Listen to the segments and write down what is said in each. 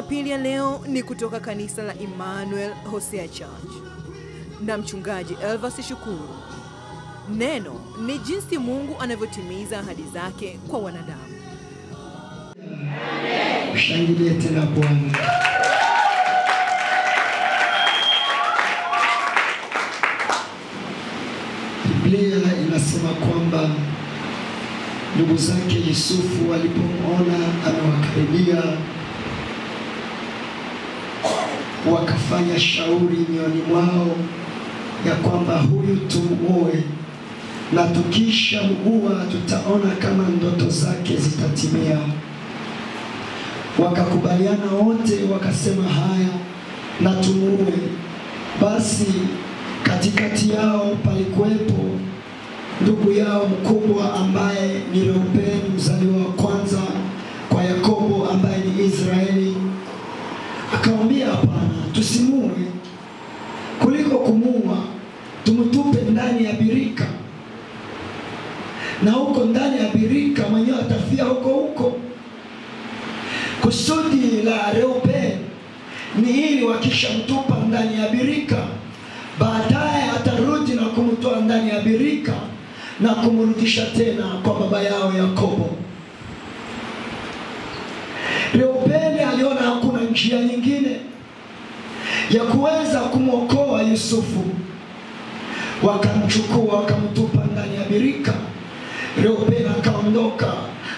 Jumapili ya leo ni kutoka kanisa la Emmanuel Hosea Church na mchungaji Elvas Shukuru. Neno ni jinsi Mungu anavyotimiza ahadi zake kwa wanadamu. Shangilie tena Bwana. Biblia inasema kwamba ndugu zake Yusufu walipomwona amewakaribia, wakafanya shauri mioyoni mwao ya kwamba huyu tumuoe, na tukisha muua tutaona kama ndoto zake zitatimia. Wakakubaliana wote, wakasema haya, na tumuoe. Basi katikati yao palikuwepo ndugu yao mkubwa ambaye ni Reubeni, mzaliwa wa kwanza kwa Yakobo ambaye ni Israeli. Akamwambia, hapana, tusimuue. Kuliko kumuua, tumtupe ndani ya birika, na huko ndani ya birika mwenyewe atafia huko. Kusudi la Reubeni ni ili wakishamtupa ndani ya birika, baadaye atarudi na kumtoa ndani ya birika na kumrudisha tena kwa baba yao Yakobo. Reubeni aliona hakuna njia nyingine ya kuweza kumwokoa Yusufu. Wakamchukua, wakamtupa ndani ya birika. Reubeni akaondoka.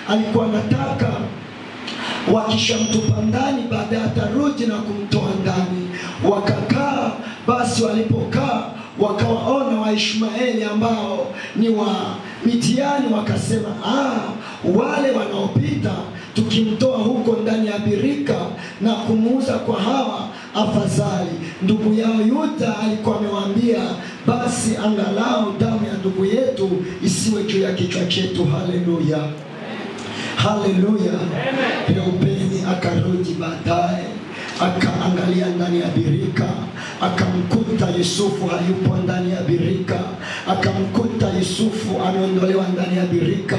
Alikuwa anataka wakishamtupa ndani, baadaye atarudi na kumtoa ndani. Wakakaa. Basi walipokaa, wakawaona Waishmaeli ambao ni wa Midiani, wakasema, wale wanaopita tukimtoa huko ndani ya birika na kumuuza kwa hawa, afadhali. Ndugu yao Yuda alikuwa amewaambia, basi angalau damu ya ndugu yetu isiwe juu ya kichwa chetu. Haleluya, haleluya. Reubeni akarudi baadaye, akaangalia ndani ya birika, akamkuta Yusufu hayupo ndani ya birika. Akamkuta Yusufu ameondolewa ndani ya birika.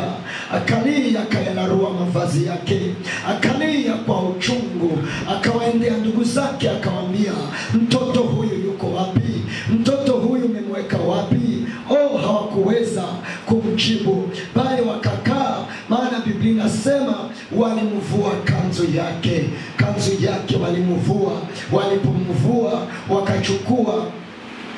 Akalia, akayalarua mavazi yake, akalia kwa uchungu. Akawaendea ndugu zake, akawaambia, mtoto huyu yuko wapi? Mtoto huyu umemweka wapi? Hawakuweza kumjibu, bali wakakaa. Maana Biblia inasema walimvua kanzu yake walimvua. Walipomvua, wakachukua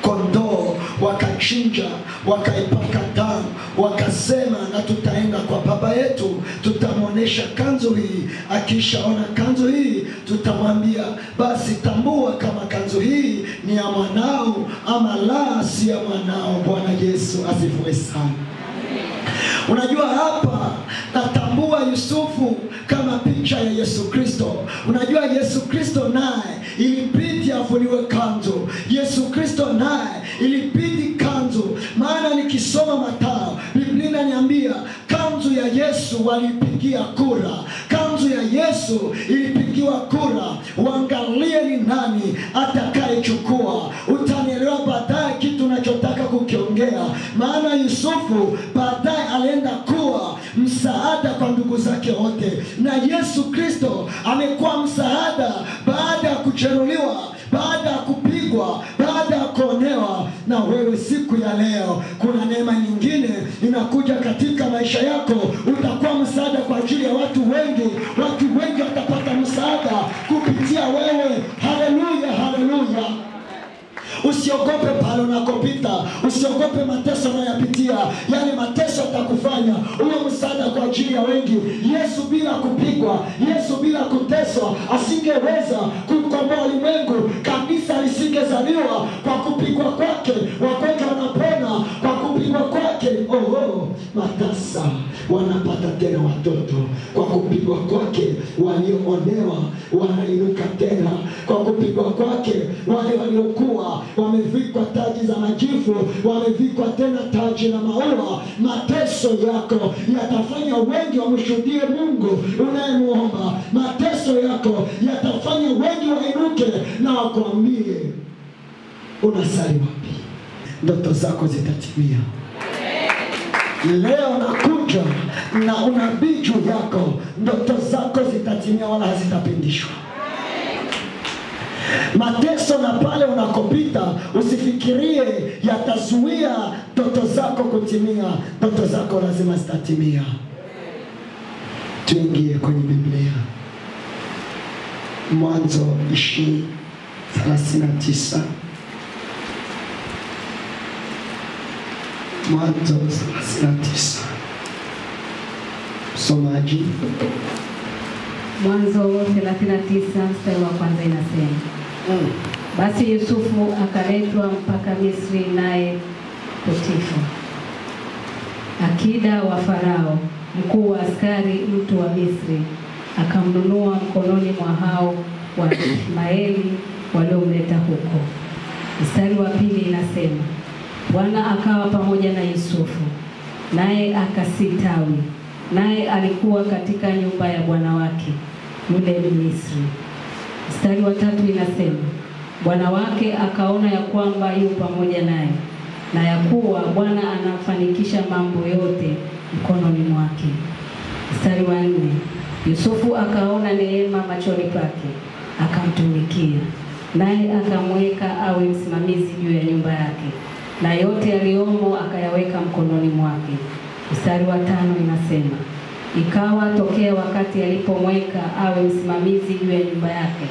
kondoo, wakachinja, wakaipaka damu, wakasema, na tutaenda kwa baba yetu, tutamuonesha kanzu hii. Akishaona kanzu hii, tutamwambia, basi tambua kama kanzu hii ni ya mwanao ama la si ya mwanao. Bwana Yesu asifiwe sana. Unajua, hapa natambua Yusufu kama picha ya Yesu Kristo. Unajua, Yesu Kristo naye ilibidi avuliwe kanzu. Yesu Kristo naye ilibidi kanzu. Maana nikisoma Mathayo, Biblia inaniambia kanzu ya Yesu walipigia kura. Kanzu ya Yesu ilipigiwa kura. Uangalie ni nani atakayechukua. Utanielewa baadaye kitu nachotaka kukiongea. Maana Yusufu baadaye alienda kuwa msaada kwa ndugu zake wote, na Yesu Kristo amekuwa msaada baada ya kujeruhiwa, baada ya kupigwa, baada ya kuonewa. Na wewe siku ya leo kuna neema nyingine inakuja katika maisha yako. Utakuwa msaada kwa ajili ya watu wengi. Watu wengi watapata msaada kupitia wewe. Haleluya, haleluya. Usiogope pale unakopita. Usiogope mateso unayopitia. Yale mateso yatakufanya uwe msaada kwa ajili ya wengi. Yesu bila kupigwa, Yesu bila kuteswa, asingeweza kukomboa ulimwengu. Kanisa lisingezaliwa kwa kupigwa kwake. Wagonjwa wanapona kwa kupigwa kwake. Matasa wanapata tena watoto kwa kupigwa kwake. Walioonewa wanainuka tena kwa kupigwa kwake. Wale waliokuwa wamevikwa taji za majivu wamevikwa tena taji na maua. Mateso yako yatafanya wengi wamshuhudie Mungu unayemuomba. Mateso yako yatafanya wengi wainuke na wakuambie, unasali wapi? Ndoto zako zitatimia. Leo nakuja na unabii juu yako. Ndoto zako zitatimia wala hazitapindishwa. Mateso na pale unakopita usifikirie yatazuia ndoto zako kutimia. Ndoto zako lazima zitatimia. Tuingie kwenye Biblia. Mwanzo 20:39. Mwanzo 39. Somaji. Mwanzo 39 mstari wa kwanza inasema, basi Yusufu akaletwa mpaka Misri, naye Potifa, akida wa Farao, mkuu wa askari, mtu wa Misri, akamnunua mkononi mwa hao wa Ishmaeli waliomleta huko. Mstari wa pili inasema, Bwana akawa pamoja na Yusufu, naye akasitawi, naye alikuwa katika nyumba ya bwana wake yule Misri. Mstari wa tatu inasema, bwana wake akaona ya kwamba yu pamoja naye, na ya kuwa Bwana anafanikisha mambo yote mkononi mwake. Mstari wa 4, Yusufu akaona neema machoni pake, akamtumikia, naye akamweka awe msimamizi juu ya nyumba yake, na yote yaliyomo akayaweka mkononi mwake. Mstari wa 5 inasema, ikawa tokea wakati alipomweka awe msimamizi juu ya nyumba yake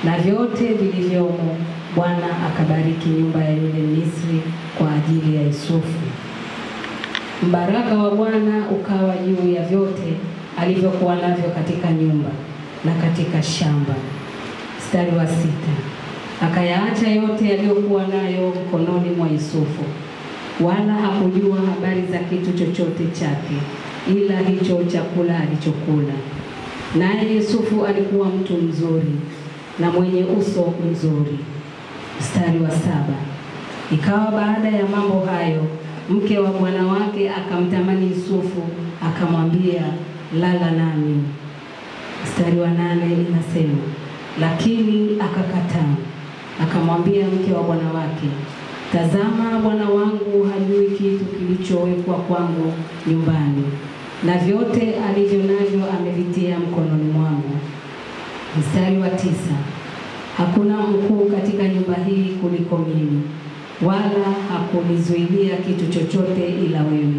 na vyote vilivyomo, Bwana akabariki nyumba ya yule Misri kwa ajili ya Yusufu. Mbaraka wa Bwana ukawa juu ya vyote alivyokuwa navyo katika nyumba na katika shamba. Mstari wa 6, akayaacha yote aliyokuwa nayo mkononi mwa Yusufu, wala hakujua habari za kitu chochote chake ila hicho chakula alichokula. Naye Yusufu alikuwa mtu mzuri na mwenye uso mzuri. Mstari wa 7, ikawa baada ya mambo hayo, mke wa bwana wake akamtamani Yusufu, akamwambia, lala nami. Mstari wa 8 inasema, lakini akakataa. Akamwambia mke wa bwana wake, tazama, bwana wangu hajui kitu kilichowekwa kwangu nyumbani, na vyote alivyo navyo amevitia mkononi mwangu. Mstari wa 9, hakuna mkuu katika nyumba hii kuliko mimi, wala hakunizuilia kitu chochote ila wewe,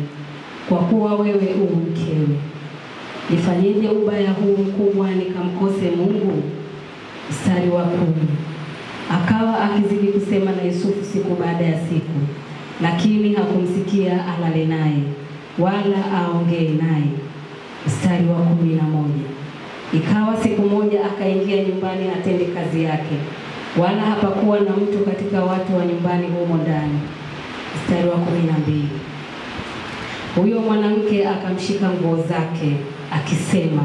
kwa kuwa wewe u mkewe. Nifanyeje ubaya huu mkubwa nikamkose Mungu? Mstari wa 10, akawa akizidi kusema na Yusufu siku baada ya siku, lakini hakumsikia alale naye wala aongee naye. Mstari wa 11, ikawa siku moja akaingia nyumbani atende kazi yake, wala hapakuwa na mtu katika watu wa nyumbani humo ndani. Mstari wa 12, huyo mwanamke akamshika nguo zake akisema,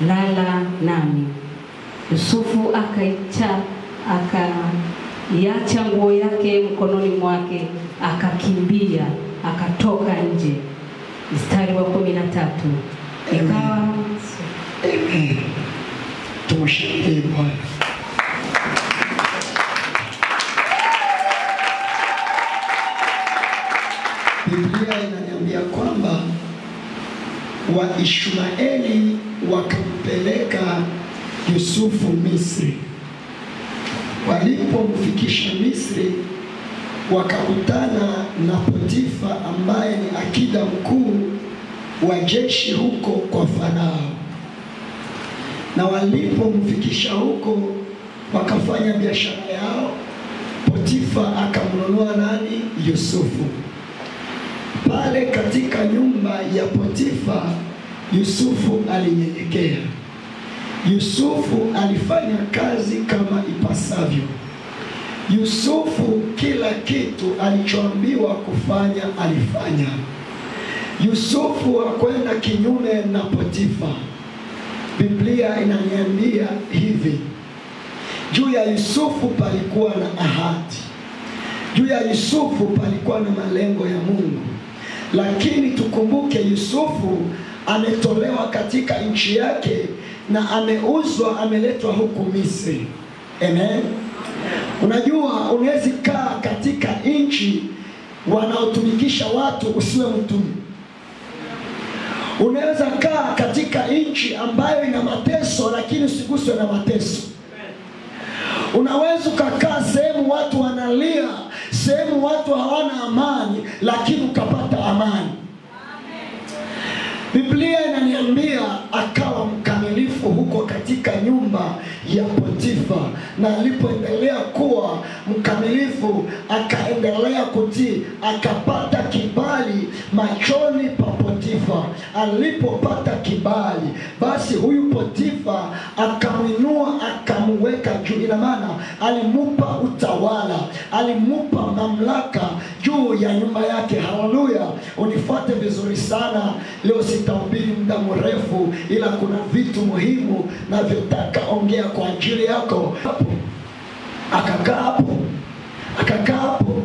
lala nami. Yusufu akaiacha nguo yake mkononi mwake, akakimbia akatoka nje. Mstari wa 13, ikawa tumshangilie Bwana. Biblia inaniambia kwamba Waishmaeli wakampeleka Yusufu Misri. Walipomfikisha Misri, wakakutana na Potifa ambaye ni akida mkuu wa jeshi huko kwa Farao. Na walipomfikisha huko, wakafanya biashara yao. Potifa akamnunua nani? Yusufu. Pale katika nyumba ya Potifa, Yusufu alinyenyekea. Yusufu alifanya kazi kama ipasavyo. Yusufu kila kitu alichoambiwa kufanya alifanya. Yusufu hakwenda kinyume na Potifa. Biblia inaniambia hivi, juu ya Yusufu palikuwa na ahadi. Juu ya Yusufu palikuwa na malengo ya Mungu. Lakini tukumbuke Yusufu ametolewa katika nchi yake na ameuzwa, ameletwa huku Misri. Amen. Unajua, unaweza kaa katika nchi wanaotumikisha watu usiwe mtumwa. Unaweza kaa katika nchi ambayo ina mateso lakini usiguswe na mateso. Unaweza ukakaa sehemu watu wanalia, sehemu watu hawana amani, lakini ukapata amani. Biblia inaniambia akawa mkamilifu huko katika nyumba ya Potifa, na alipoendelea kuwa mkamilifu akaendelea kutii, akapata kibali machoni pa Potifa. Alipopata kibali, basi huyu Potifa akamwinua, akamweka juu. Ina maana alimupa utawala, alimupa mamlaka juu ya nyumba yake. Haleluya! Unifuate vizuri sana. Leo sitahubiri muda mrefu, ila kuna vitu muhimu navyotaka ongea kwa ajili yako. Akakaa hapo.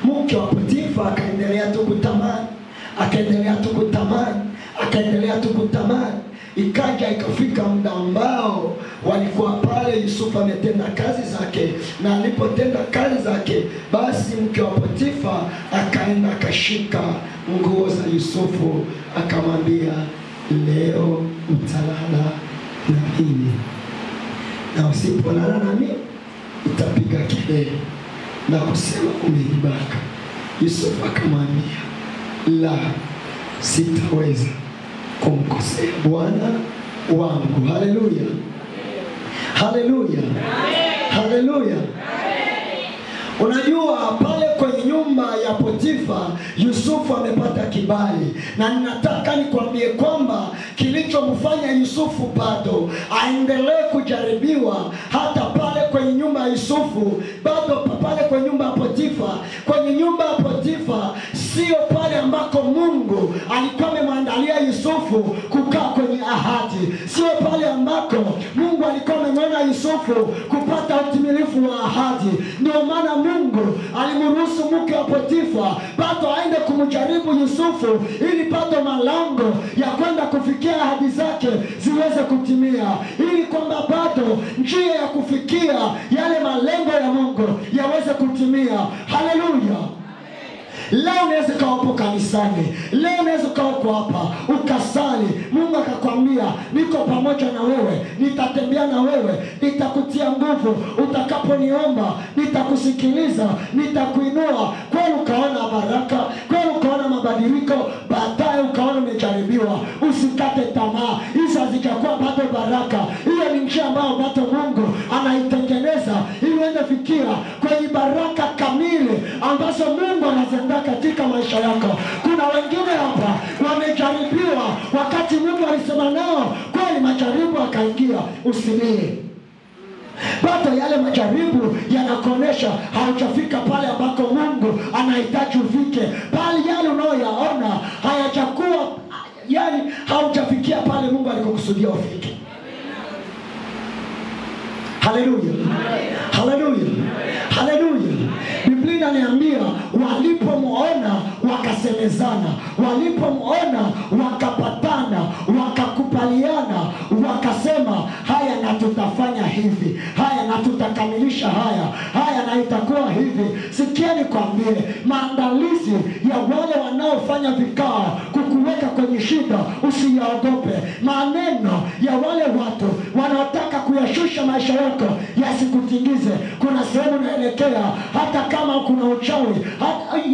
Mke wa Potifa akaendelea tu kutamani. Ikaja ikafika muda ambao walikuwa pale, Yusufu ametenda kazi zake, na alipotenda kazi zake, basi mke wa Potifa akaenda akashika nguo za Yusufu, akamwambia, leo utalala na mimi, na usipolala na mimi utapiga kelele na kusema umenibaka. Yusufu akamwambia, la, sitaweza kumkosea Bwana wangu. Haleluya, haleluya, haleluya. Unajua pale kwenye nyumba ya Potifa Yusufu amepata kibali, na ninataka nikwambie kwamba kilichomfanya Yusufu bado aendelee kujaribiwa hata pale kwenye nyumba ya Yusufu, bado pale kwenye nyumba ya Potifa. Kwenye nyumba ya Potifa sio pale ambako Mungu alikuwa amemwandalia Yusufu kukaa kwenye ahadi, sio pale ambako Mungu alikuwa amemwona Yusufu kupata utimilifu wa ahadi. Ndio maana Mungu alimruhusu mke wa Potifa bado aende kumjaribu Yusufu, ili bado malango ya kwenda kufikia ahadi zake ziweze kutimia, ili kwamba bado njia ya kufikia yale malengo ya Mungu yaweze kutimia. Haleluya. Leo unaweza kawapo kanisani, leo unaweza kawapo hapa ukasali, Mungu akakwambia, niko pamoja na wewe, nitatembea na wewe, nitakutia nguvu, utakaponiomba nitakusikiliza, nitakuinua. Kweli ukaona baraka, kweli ukaona mabadiliko, baadaye ukaona umejaribiwa. Usikate tamaa, hizo hazijakuwa bado baraka. Hiyo ni njia ambayo bado Mungu anaitengeneza ili uende fikia kwenye baraka kamili ambazo Mungu anazenda katika maisha yako. Kuna wengine hapa wamejaribiwa wakati Mungu alisema nao, kweli majaribu akaingia. Usilie, bado yale majaribu yanakuonesha haujafika pale ambako Mungu anahitaji ufike. Bali yale unayoyaona hayajakuwa, yani haujafikia pale Mungu alikokusudia ufike. Haleluya, haleluya, haleluya. Biblia inaniambia walipomuona wakasemezana, walipomuona wakapatana, wakakubaliana, wakasema, haya na tutafanya hivi, haya na tutakamilisha haya na itakuwa hivi. Sikieni kwambie, maandalizi ya wale wanaofanya vikao kukuweka kwenye shida, usiyaogope. Maneno ya wale watu wanaotaka kuyashusha maisha yako yasikutingize. Kuna sehemu naelekea, hata kama kuna uchawi,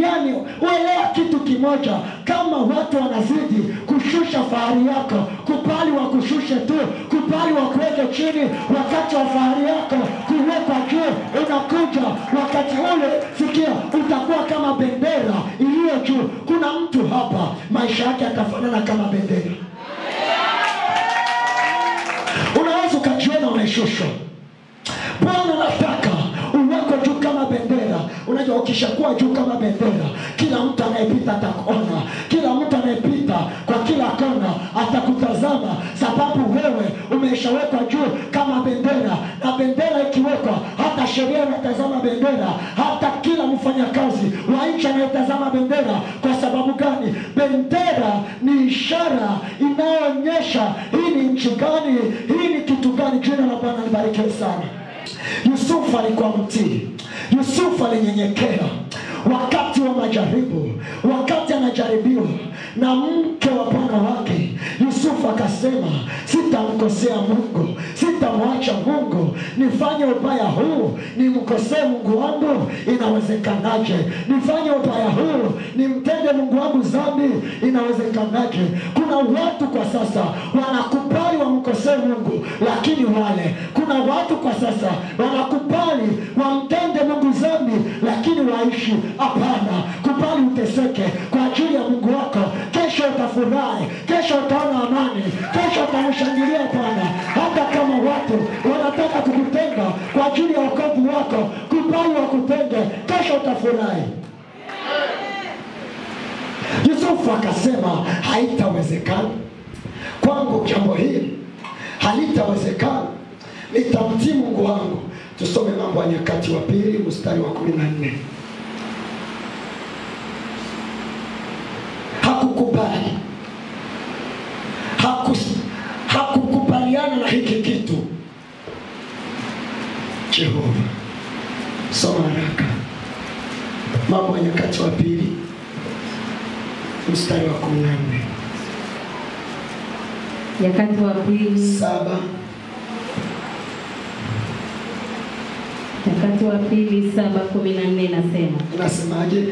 yani uelewa kitu kimoja, kama watu wanazidi kushusha fahari yako, kubali wakushushe tu, kubali wakuweke chini. Wakati wa fahari yako kuwekwa juu unakuja, wakati ule sikia, utakuwa kama bendera iliyo juu. Kuna mtu hapa maisha yake atafanana kama bendera. Unaweza ukajiona umeshushwa. Bwana nataka uweko juu kama bendera. Unajua ukishakuwa juu kama bendera, kila mtu anayepita atakuona, kila mtu anayepita kwa kila kona atakutazama, sababu wewe umeshawekwa juu kama bendera. Na bendera ikiwekwa, hata sheria inatazama bendera, hata kila mfanyakazi wa nchi anayetazama bendera. Kwa sababu gani? Bendera ni ishara inayoonyesha hii ni nchi gani, hii ni kitu gani. Jina la Bwana libarikiwe sana. Yusufu alikuwa mtii, Yusufu alinyenyekea wakati wa majaribu, wakati anajaribiwa na mke wa bwana wake. Yusufu akasema, sitamkosea Mungu, sitamwacha kumwacha Mungu, nifanye ubaya huu nimkosee Mungu wangu, inawezekanaje? Nifanye ubaya huu nimtende Mungu wangu dhambi, inawezekanaje? Kuna watu kwa sasa wanakubali wamkosee Mungu, lakini wale, kuna watu kwa sasa wanakubali wamtende Mungu dhambi, lakini waishi. Hapana, kubali uteseke kwa ajili ya Mungu wako. Kesho utafurahi, kesho utaona amani, kesho utamshangilia Bwana. Hata kama watu wanataka kukutenga kwa ajili ya wokovu wako, kubali wakutenge, kesho utafurahi. Yusufu akasema haitawezekana kwangu, jambo hili halitawezekana, nitamtii Mungu wangu. Tusome Mambo ya Nyakati wa Pili mstari wa 14. Hakukubali, hakukubaliana na hiki kitu. Jehova, soma haraka. Mambo ya Nyakati wa Pili mstari wa 14. Nyakati wa Pili 7. Nyakati wa Pili 7:14 nasema. Unasemaje?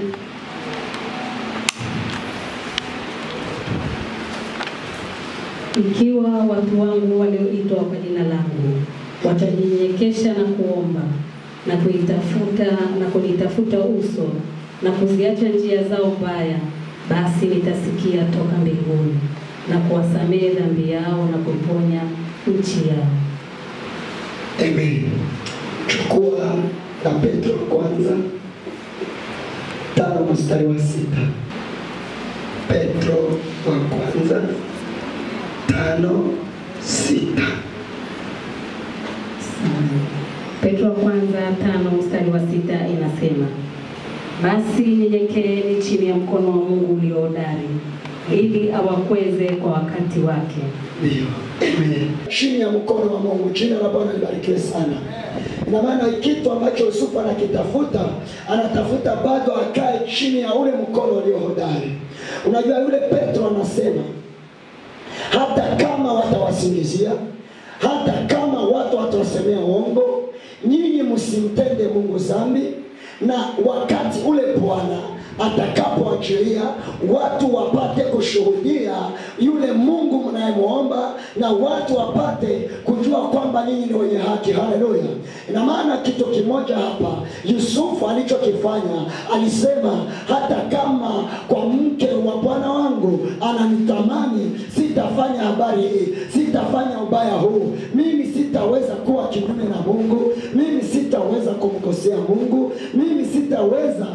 Ikiwa watu wangu walioitwa kwa jina langu watajinyenyekesha na kuomba na kunitafuta uso na kuziacha njia zao mbaya, basi nitasikia toka mbinguni na kuwasamehe dhambi yao na kuiponya nchi yao. Amen. Chukua na Petro kwanza 5 mstari wa 6. Petro wa kwanza 5:6. Petro wa kwanza 5 mstari wa 6 inasema, basi nyenyekeeni chini ya mkono wa Mungu ulio hodari, ili awakweze kwa wakati wake. Ndio. Amen. Chini ya mkono wa Mungu. Jina la Bwana libarikiwe sana. Ina maana kitu ambacho Yusufu anatafuta bado akae chini ya ule mkono ulio hodari. Unajua yule Petro anasema hata kama watawasingizia, hata kama watu watawasemea uongo, nyinyi msimtende Mungu dhambi, na wakati ule Bwana atakapoachilia watu wapate kushuhudia yule Mungu mnayemuomba, na watu wapate kujua kwamba ninyi ni wenye haki. Haleluya. Ina maana kitu kimoja hapa Yusufu alichokifanya, alisema hata kama kwa mke wa bwana wangu ananitamani, sitafanya habari hii, sitafanya ubaya huu. Mimi sitaweza kuwa kinyume na Mungu, mimi sitaweza kumkosea Mungu, mimi sitaweza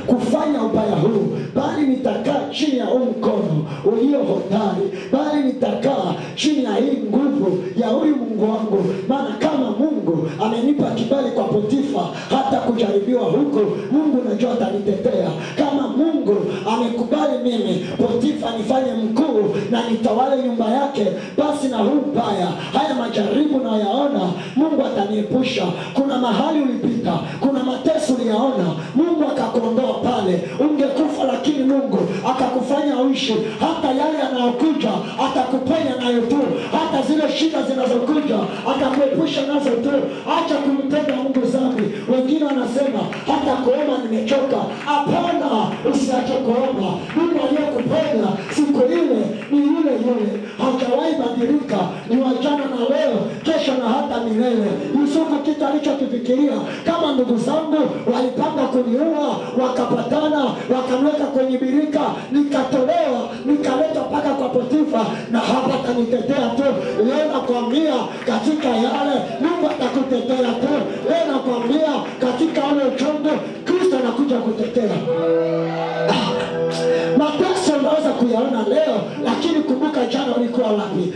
kufanya ubaya huu, bali nitakaa chini ya huu mkono ulio hodari, bali nitakaa chini ya hii nguvu ya huyu Mungu wangu. Maana kama Mungu amenipa kibali kwa Potifa hata kujaribiwa huko, Mungu najua atanitetea. Kama Mungu amekubali mimi Potifa nifanye mkuu na nitawale nyumba yake, basi na huu baya, haya majaribu na yaona, Mungu ataniepusha. Kuna mahali ulipita, kuna mateso uliyaona, Mungu akakuondoa pale. Ungekufa lakini Mungu akakufanya uishi. Hata yale yanayokuja atakupenya nayo tu, hata zile shida zinazokuja atakuepusha nazo tu. Acha kumtenda Mungu dhambi. Wengine wanasema hata kuomba nimechoka. Hapana, usiache kuomba. Mungu aliyekupenda siku ile ni yule yule, hajawahi badilika, ni wa jana na leo, kesho na hata milele. Yusufu kitu alichokifikiria, kama ndugu zangu walipanga kuniua, wakapatana, wakamweka kwenye birika, nikatolewa, nikaletwa mpaka kwa Potifa, na hapa atanitetea tu. Leo nakwambia katika yale Mungu atakutetea tu. Leo nakwambia katika ule uchungu Kristo anakuja kutetea. Mateso unaweza kuyaona leo, lakini kumbuka jana ulikuwa wapi.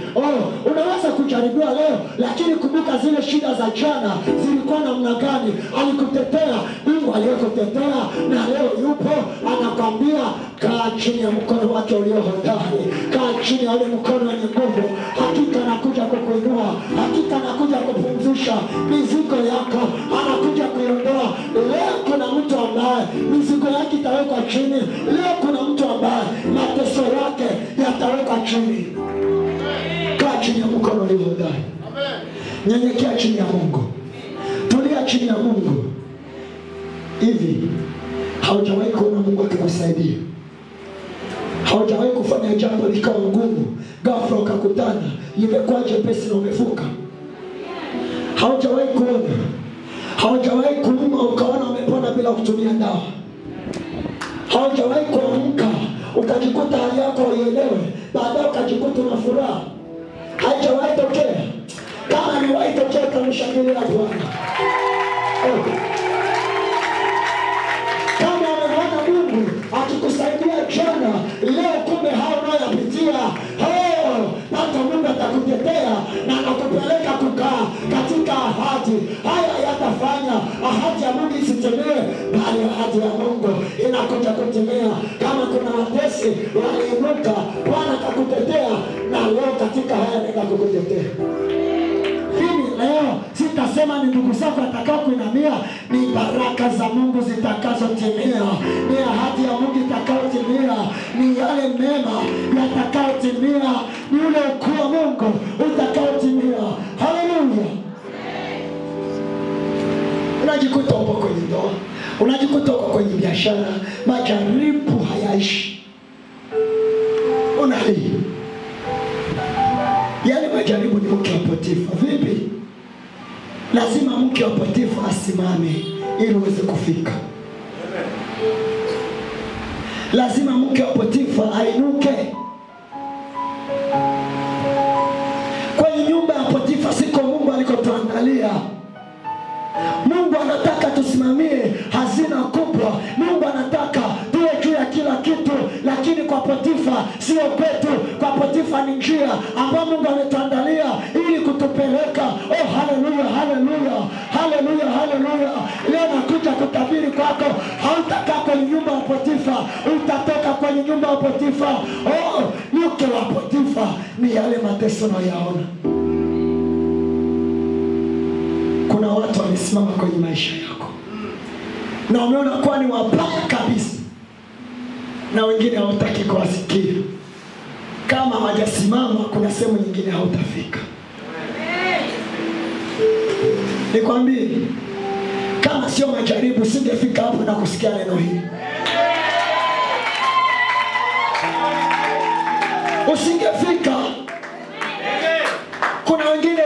Unaweza kujaribiwa leo, lakini kumbuka zile shida za jana zilikuwa namna gani. Alikutetea. Mungu aliyekutetea na leo yupo, anakwambia kaa chini ya mkono wake ulio hodari, kaa chini ya ule mkono wenye nguvu. Hakika anakuja kukuinua, hakika anakuja kupumzisha mizigo yako, anakuja kuiondoa. Leo kuna mtu ambaye mizigo yake itawekwa chini. Leo kuna mtu ambaye mateso yake yatawekwa chini. Kaa chini ya mkono ulio hodari. Nyenyekea chini ya Mungu. Tulia chini ya Mungu. Hivi haujawahi kuona Mungu akikusaidia? Haujawahi kufanya jambo likawa ngumu, ghafla ukakutana imekuwa jepesi na umevuka? Haujawahi kuona? Haujawahi kuuma ukaona umepona bila kutumia dawa? Haujawahi kuamka ukajikuta hali yako uielewe, baadaye ukajikuta una furaha? Haijawahi tokea? Kama niwahi tokea, tamshangilia Bwana. Kama umeona Mungu akikusaidia jana, leo kumbe hao unayopitia, hata Mungu atakutetea na anakupeleka kukaa katika ahadi. Haya yatafanya ahadi ya Mungu isitimie, bali ahadi ya Mungu inakuja kutimia. Kama kuna watesi waliinuka, Bwana akakutetea, na leo katika haya nikakutetea. Leo sitasema ni ndugu zako atakao kuinamia, ni baraka za Mungu zitakazotimia, ni ahadi ya Mungu itakayotimia, ni yale mema yatakayotimia, ni ule ukuu wa Mungu utakayotimia. Haleluya! Unajikuta uko kwenye ndoa, unajikuta uko kwenye biashara, majaribu hayaishi. Unalia. Yale majaribu ni mke wa Potifa. Vipi? Lazima mke wa Potifa asimame ili uweze kufika. Lazima mke wa Potifa ainuke. Kwenye nyumba ya Potifa siko Mungu alikotuandalia. Mungu anataka tusimamie hazina kubwa. Mungu anataka tuwe juu ya kila kitu, lakini kwa Potifa sio kwetu. Kwa Potifa ni njia ambayo Mungu ametuandalia ili kutupeleka. Oh, haleluya, haleluya, haleluya, haleluya. Leo nakuja kutabiri kwako, hautakaa kwenye nyumba ya Potifa, utatoka kwenye nyumba ya Potifa. Oh, mke wa Potifa ni yale mateso unayoyaona. Kuna watu wamesimama kwenye maisha yako na umeona kuwa ni wabaya kabisa, na wengine hawataki kuwasikia. Kama hawajasimama, kuna sehemu nyingine hautafika. Nikwambie, kama sio majaribu singefika hapo na kusikia neno hili. Usingefika. Kuna wengine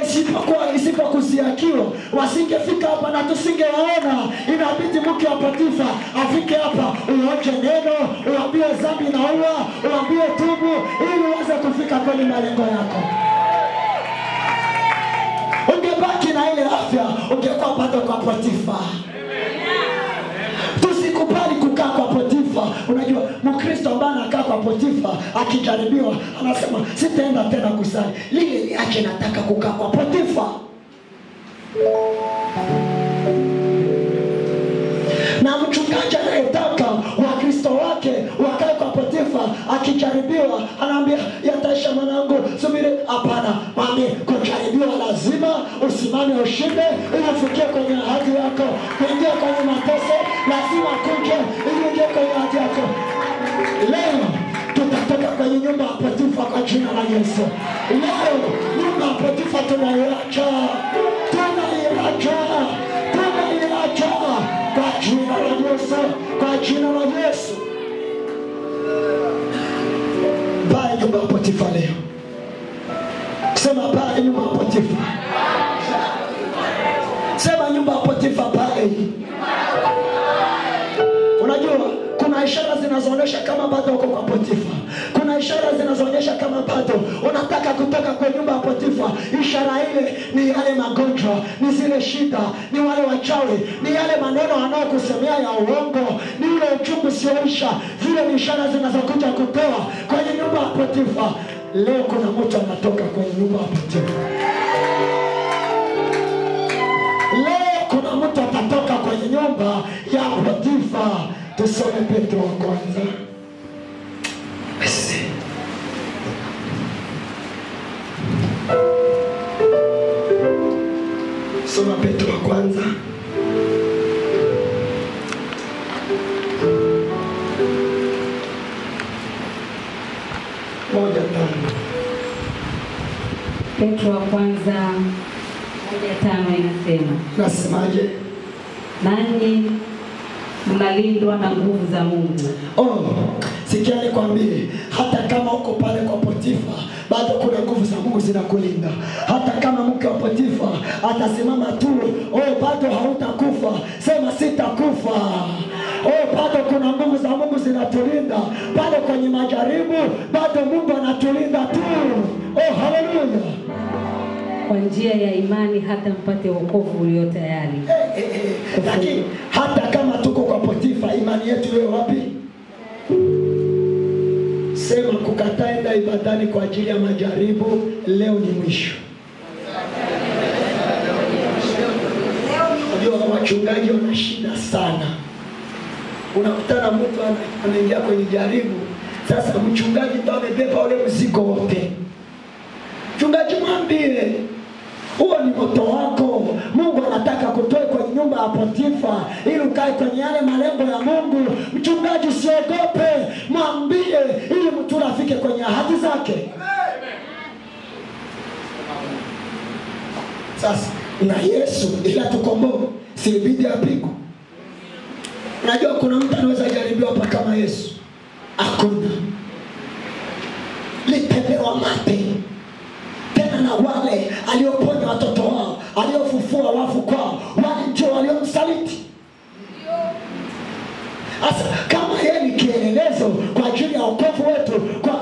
isipokusiakiwa wasingefika hapa na tusingewaona. Inabidi mke wa Potifa afike hapa, uonje neno, uambie dhambi inaua, uambie tubu, ili uweze kufika kwenye malengo yako. Ungebaki na ile afya, ungekuwa bado kwa Potifa. Tusikubali kukaa kwa Potifa. Unajua Mkristo ambaye anakaa kwa Potifa akijaribiwa anasema sitaenda tena kusali. Lile niache, nataka kukaa kwa Potifa. Na mchungaji anayetaka Wakristo wake wakae kwa Potifa akijaribiwa anaambia yataisha mwanangu, subiri. Hapana, mwambie kujaribiwa lazima usimame ushinde ili ufikie kwenye ahadi yako. Kuingia kwenye mateso lazima kuje ili uje kwenye ahadi yako. Leo tutatoka kwenye nyumba ya Potifa kwa jina la Yesu. Leo nyumba ya Potifa tunaiacha. Tunaiacha. Tunaiacha. Kwa jina la Yesu. Kwa jina la Yesu. Baya nyumba ya Potifa leo. Sema baya nyumba ya Potifa. Sema nyumba ya Potifa baya. Unajua kuna ishara zinazoonyesha kama bado uko kwa Potifa. Kuna ishara zinazoonyesha kama bado unataka kutoka kwa nyumba ya Potifa. Ishara ile ni yale magonjwa, ni zile shida, ni wale wachawi, ni yale maneno wanaokusemea ya uongo, ni ile uchungu sioisha. Zile ni ishara zinazokuja kupewa kwenye nyumba ya Potifa. Leo kuna mtu anatoka kwenye nyumba ya Potifa. Leo kuna mtu atatoka kwenye nyumba ya Potifa. Tusome Petro wa kwanza. Soma Petro wa kwanza. Petro wa kwanza 1:5 inasema, Nasemaje? nanyi mnalindwa na nguvu za Mungu. Sikia nikwambie, hata kama uko pale kwa Potifa, bado kuna nguvu za Mungu zinakulinda. Hata kama mke wa Potifa atasimama tu, bado hautakufa. Sema sitakufa. Bado kuna nguvu za Mungu zinatulinda. Bado kwenye majaribu, bado Mungu anatulinda tu. Haleluya. Kwa njia ya imani hata mpate wokovu ulio tayari. Lakini hata kama tuko kwa Potifa, imani yetu iwe wapi? Sema kukataa enda ibadani kwa ajili ya majaribu, leo ni mwisho. Ndio wachungaji wana shida sana. Unakutana mtu anaingia kwenye jaribu, sasa mchungaji ndo amebeba ule mzigo wote. Mchungaji mwambie, huo ni moto wako. Mungu anataka kutoa kwenye nyumba ya Potifa ili ukae kwenye yale malengo ya Mungu. Mchungaji usiogope, mwambie ili mtu afike kwenye ahadi zake. Sasa na Yesu ila tukomboe, si ibidi apigwe. Unajua kuna mtu anaweza jaribiwa hapa kama Yesu? Hakuna. Lipepewa mate. Tena na wale alioponya watoto wao, aliofufua wafu kwao, wale ndio waliomsaliti. Asa kama yeye ni kielelezo kwa ajili ya wokovu wetu,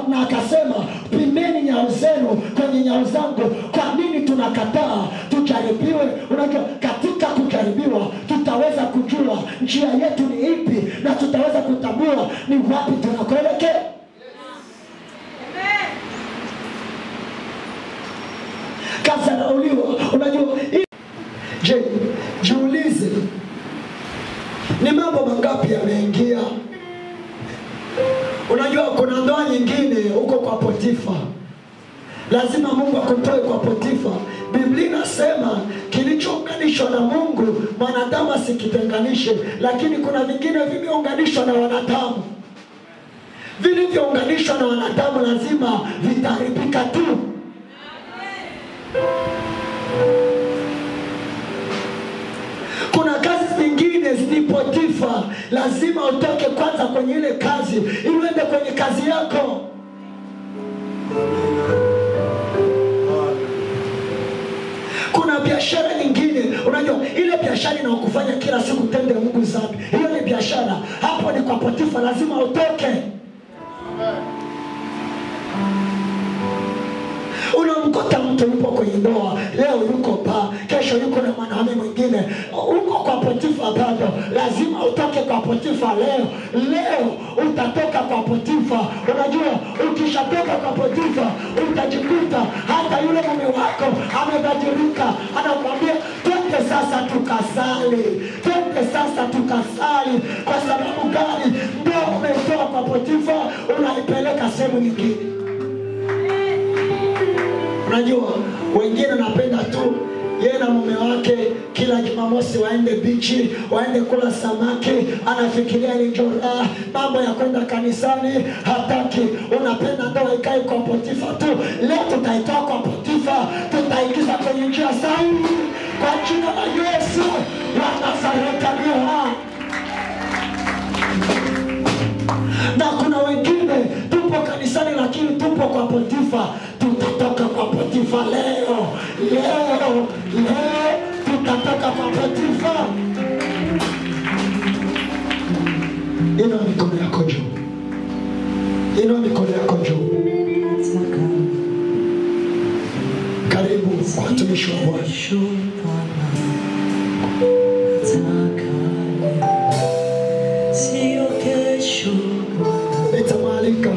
na akasema pimeni nyao zenu kwenye nyao zangu, kwa nini tunakataa tujaribiwe? Unajua katika kujaribiwa tutaweza kujua njia yetu ni ipi, na tutaweza kutambua ni wapi tunakoelekea. Kaza na uliwa. Unajua je, jiulize ni mambo mangapi yameingia? Unajua kuna ndoa nyingine huko kwa Potifa, lazima Mungu akutoe kwa Potifa. Biblia inasema kilichounganishwa na Mungu mwanadamu asikitenganishe, lakini kuna vingine vimeunganishwa na wanadamu. Vilivyounganishwa na wanadamu lazima vitaribika tu. Kuna kazi zingine ni Potifa, lazima utoke kwanza kwenye ile kazi ili uende kwenye kazi yako. Kuna biashara nyingine, unajua ile biashara inakufanya kila siku tende Mungu dhambi. Hiyo ni biashara. Hapo ni kwa Potifa, lazima utoke. Unamkuta mtu yupo kwenye ndoa, leo yuko pa, kesho yuko na mwanaume mwingine. Uko kwa Potifa bado, lazima utoke kwa Potifa leo. Leo utatoka kwa Potifa. Unajua ukishatoka kwa Potifa utajikuta hata yule mume wako amebadilika. Anakuambia twende sasa tukasali. Twende sasa tukasali. Kwa sababu gani? Ndio umetoka kwa Potifa unaipeleka sehemu nyingine. Unajua wengine napenda tu yeye na mume wake kila Jumamosi waende bichi, waende kula samaki, anafikiria ni jora, mambo ya kwenda kanisani hataki. Unapenda ndoa ikae kwa Potifa tu. Leo tutaitoa kwa Potifa, tutaingiza kwenye njia sahihi kwa jina la Yesu wa Nazareti aliye hai. Na kuna wengine tupo kanisani lakini tupo kwa Potifa. Tutatoka kwa Potifa leo. Leo tutatoka kwa Potifa. Inua mikono yako juu. Inua mikono yako juu. Karibu kwa watumishi wa Bwana. Nitamalika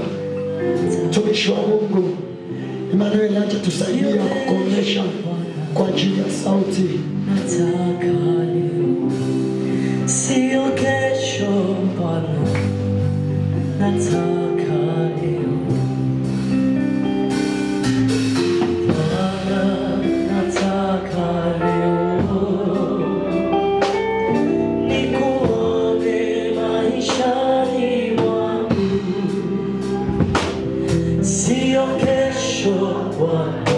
mtumishi wa Mungu Emmanuel acha tusaidia kukuonyesha kwa ajili ya sauti. Sio kesho Bwana, nataka leo. Bwana, nataka leo nikuone maishani mwangu. Sio kesho Bwana,